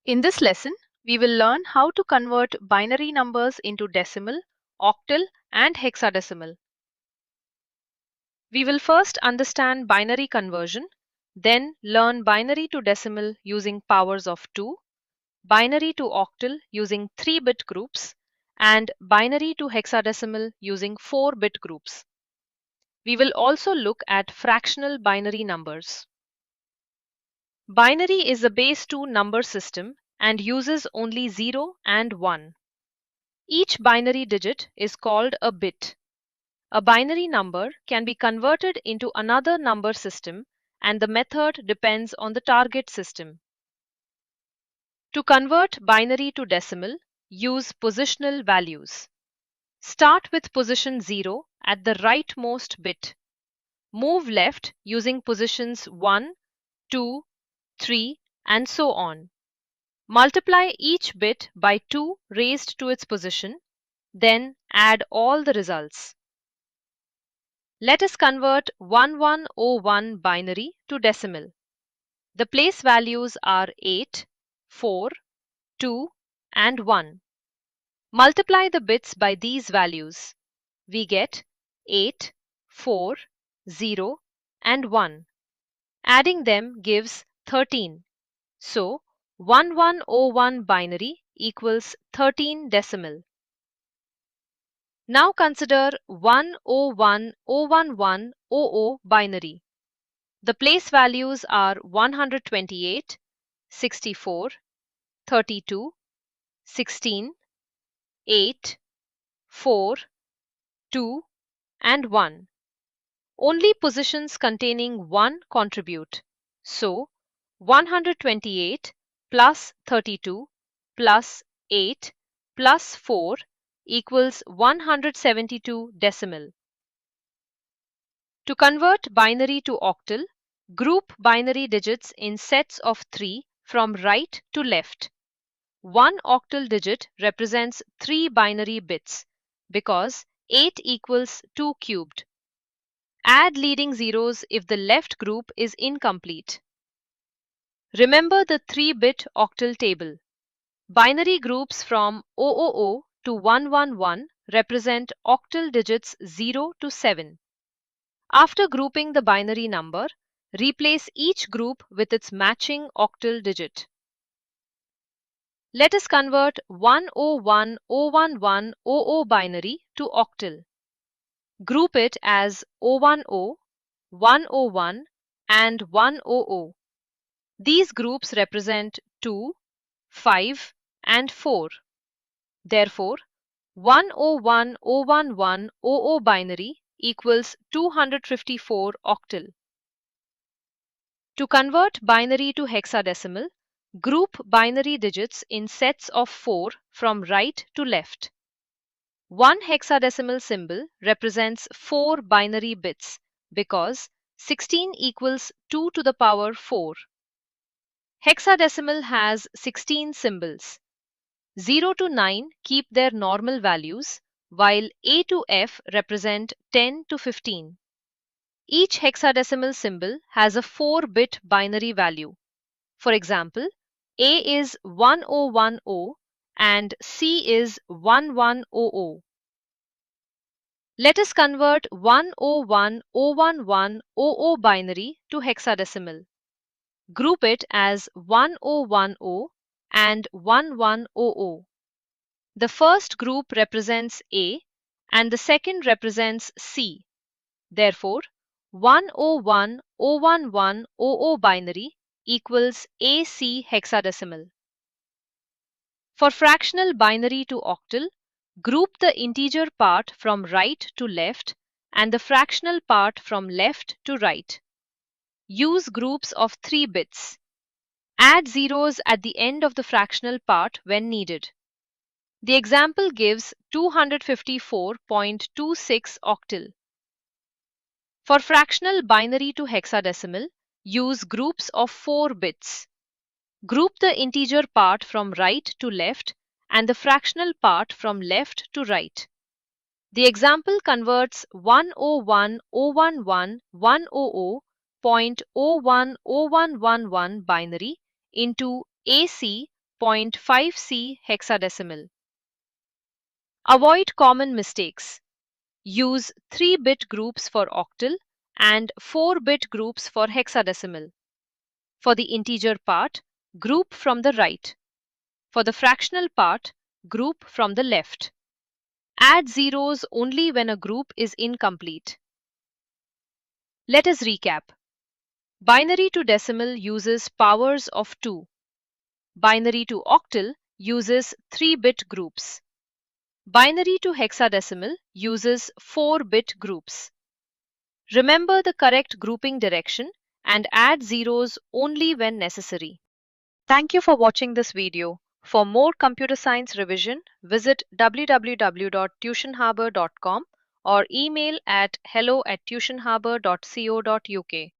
In this lesson, we will learn how to convert binary numbers into decimal, octal, and hexadecimal. We will first understand binary conversion, then learn binary to decimal using powers of 2, binary to octal using 3-bit groups, and binary to hexadecimal using 4-bit groups. We will also look at fractional binary numbers. Binary is a base 2 number system and uses only 0 and 1. Each binary digit is called a bit. A binary number can be converted into another number system, and the method depends on the target system. To convert binary to decimal, use positional values. Start with position 0 at the rightmost bit. Move left using positions 1, 2, 3, and so on. Multiply each bit by 2 raised to its position, then add all the results. Let us convert 1101 binary to decimal. The place values are 8, 4, 2, and 1. Multiply the bits by these values. We get 8, 4, 0, and 1. Adding them gives 13. So, 1101 binary equals 13 decimal. Now consider 10101100 binary. The place values are 128, 64, 32, 16, 8, 4, 2, and 1. Only positions containing 1 contribute. So, 128 plus 32 plus 8 plus 4 equals 172 decimal. To convert binary to octal, group binary digits in sets of 3 from right to left. One octal digit represents 3 binary bits because 8 equals 2 cubed. Add leading zeros if the left group is incomplete. Remember the 3-bit octal table. Binary groups from 000 to 111 represent octal digits 0 to 7. After grouping the binary number, replace each group with its matching octal digit. Let us convert 10101100 binary to octal. Group it as 010, 101, and 100. These groups represent 2, 5, and 4. Therefore, 10101100 binary equals 254 octal. To convert binary to hexadecimal, group binary digits in sets of 4 from right to left. One hexadecimal symbol represents 4 binary bits because 16 equals 2 to the power 4. Hexadecimal has 16 symbols. 0 to 9 keep their normal values, while A to F represent 10 to 15. Each hexadecimal symbol has a 4-bit binary value. For example, A is 1010 and C is 1100. Let us convert 10101100 binary to hexadecimal. Group it as 1010 and 1100. The first group represents A and the second represents C. Therefore, 10101100 binary equals AC hexadecimal. For fractional binary to octal, group the integer part from right to left and the fractional part from left to right. Use groups of 3 bits. Add zeros at the end of the fractional part when needed. The example gives 254.26 octal. For fractional binary to hexadecimal, use groups of 4 bits. Group the integer part from right to left and the fractional part from left to right. The example converts 101011100.010111 binary into AC 0.5C hexadecimal. Avoid common mistakes. Use 3-bit groups for octal and 4-bit groups for hexadecimal. For the integer part, group from the right. For the fractional part, group from the left. Add zeros only when a group is incomplete. Let us recap. Binary to decimal uses powers of 2. Binary to octal uses 3-bit groups. Binary to hexadecimal uses 4-bit groups. Remember the correct grouping direction and add zeros only when necessary. Thank you for watching this video. For more computer science revision, visit www.tuitionharbour.com or email at hello@tuitionharbour.co.uk.